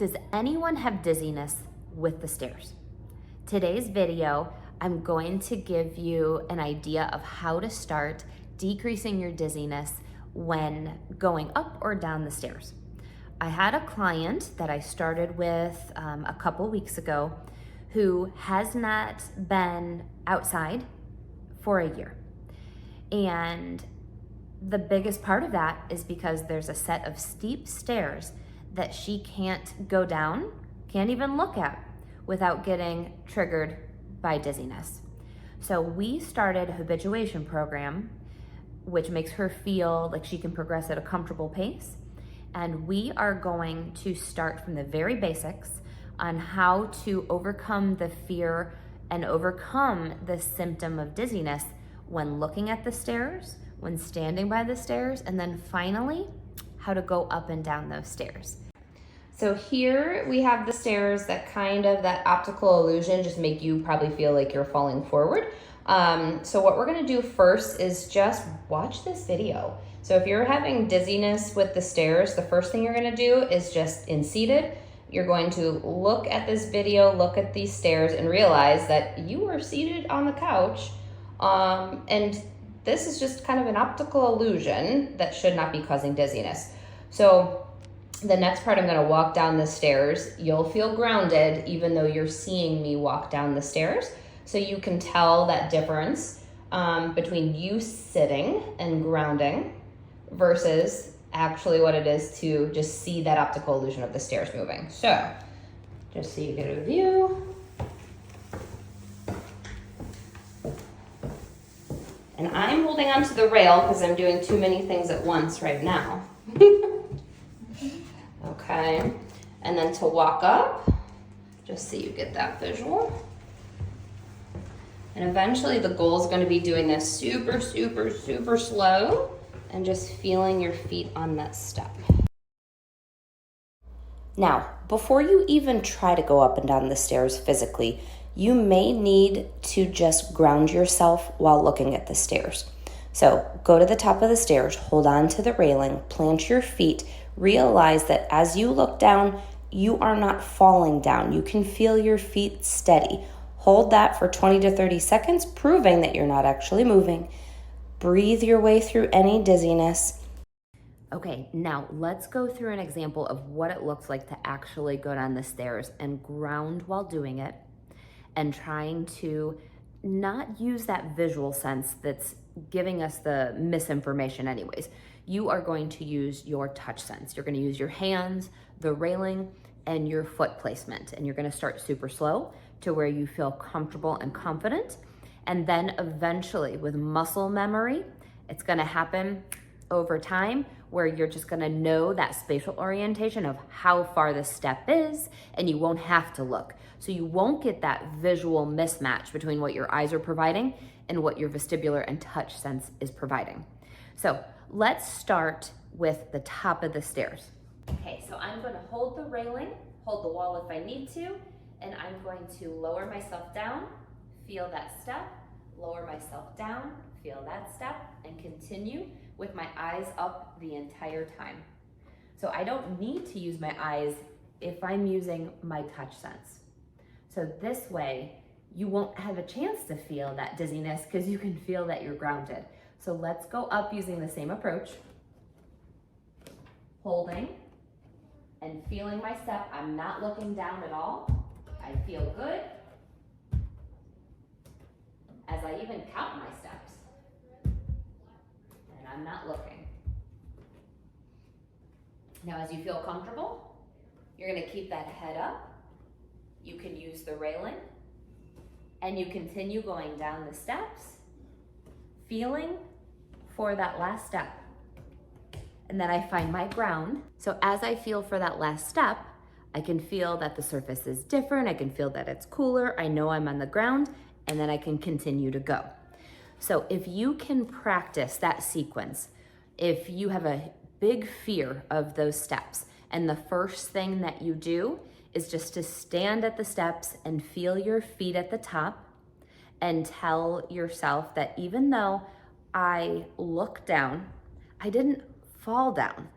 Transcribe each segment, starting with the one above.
Does anyone have dizziness with the stairs? Today's video, I'm going to give you an idea of how to start decreasing your dizziness when going up or down the stairs. I had a client that I started with a couple weeks ago who has not been outside for a year. And the biggest part of that is because there's a set of steep stairs that she can't go down, can't even look at without getting triggered by dizziness. So we started a habituation program, which makes her feel like she can progress at a comfortable pace. And we are going to start from the very basics on how to overcome the fear and overcome the symptom of dizziness when looking at the stairs, when standing by the stairs, and then finally, how to go up and down those stairs. So here we have the stairs that that optical illusion just make you probably feel like you're falling forward. So what we're gonna do first is just watch this video. So if you're having dizziness with the stairs, the first thing you're gonna do is just in seated, you're going to look at this video, look at these stairs and realize that you are seated on the couch. And this is just kind of an optical illusion that should not be causing dizziness. So the next part, I'm gonna walk down the stairs. You'll feel grounded even though you're seeing me walk down the stairs. So you can tell that difference between you sitting and grounding versus actually what it is to just see that optical illusion of the stairs moving. So just so you get a view. And I'm holding onto the rail because I'm doing too many things at once right now. Okay, and then to walk up, just so you get that visual. And eventually the goal is going to be doing this super, super, super slow and just feeling your feet on that step. Now, before you even try to go up and down the stairs physically, you may need to just ground yourself while looking at the stairs. So go to the top of the stairs, hold on to the railing, plant your feet, realize that as you look down, you are not falling down. You can feel your feet steady. Hold that for 20 to 30 seconds, proving that you're not actually moving. Breathe your way through any dizziness. Okay, now let's go through an example of what it looks like to actually go down the stairs and ground while doing it and trying to not use that visual sense that's giving us the misinformation anyways. You are going to use your touch sense. You're going to use your hands, the railing, and your foot placement. And you're going to start super slow to where you feel comfortable and confident. And then eventually with muscle memory, it's going to happen over time where you're just going to know that spatial orientation of how far the step is, and you won't have to look. So you won't get that visual mismatch between what your eyes are providing and what your vestibular and touch sense is providing. So let's start with the top of the stairs. Okay, so I'm going to hold the railing, hold the wall if I need to, and I'm going to lower myself down, feel that step, lower myself down, feel that step, and continue with my eyes up the entire time. So I don't need to use my eyes if I'm using my touch sense. So this way, you won't have a chance to feel that dizziness because you can feel that you're grounded. So let's go up using the same approach. Holding and feeling my step. I'm not looking down at all. I feel good. As I even count my steps. And I'm not looking. Now as you feel comfortable, you're gonna keep that head up. You can use the railing and you continue going down the steps, feeling for that last step. And then I find my ground. So as I feel for that last step, I can feel that the surface is different. I can feel that it's cooler. I know I'm on the ground, and then I can continue to go. So if you can practice that sequence, if you have a big fear of those steps, and the first thing that you do is just to stand at the steps and feel your feet at the top and tell yourself that even though I look down, I didn't fall down.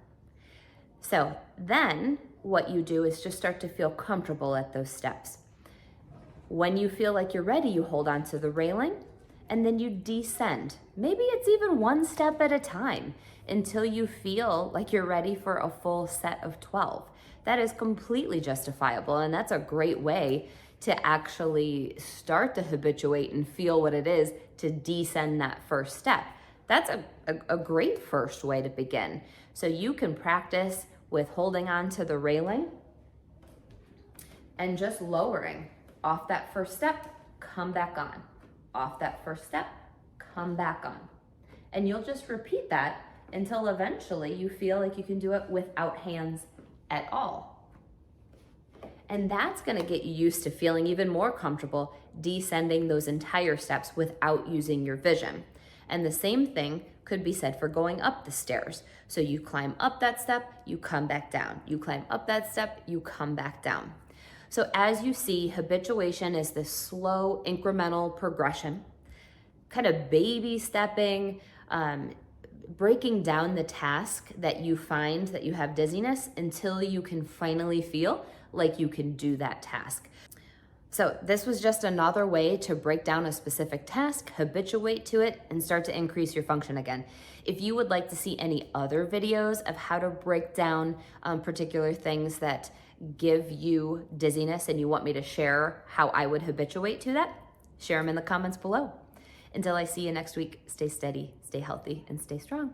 So then what you do is just start to feel comfortable at those steps. When you feel like you're ready, you hold on to the railing and then you descend. Maybe it's even one step at a time until you feel like you're ready for a full set of 12. That is completely justifiable, and that's a great way to actually start to habituate and feel what it is to descend that first step. That's a great first way to begin. So you can practice with holding on to the railing and just lowering off that first step, come back on. Off that first step, come back on. And you'll just repeat that until eventually you feel like you can do it without hands at all. And that's gonna get you used to feeling even more comfortable descending those entire steps without using your vision. And the same thing could be said for going up the stairs. So you climb up that step, you come back down. You climb up that step, you come back down. So as you see, habituation is this slow incremental progression, kind of baby stepping, breaking down the task that you find that you have dizziness until you can finally feel like you can do that task. So this was just another way to break down a specific task, habituate to it, and start to increase your function again. If you would like to see any other videos of how to break down particular things that give you dizziness and you want me to share how I would habituate to that, share them in the comments below. Until I see you next week, stay steady, stay healthy, and stay strong.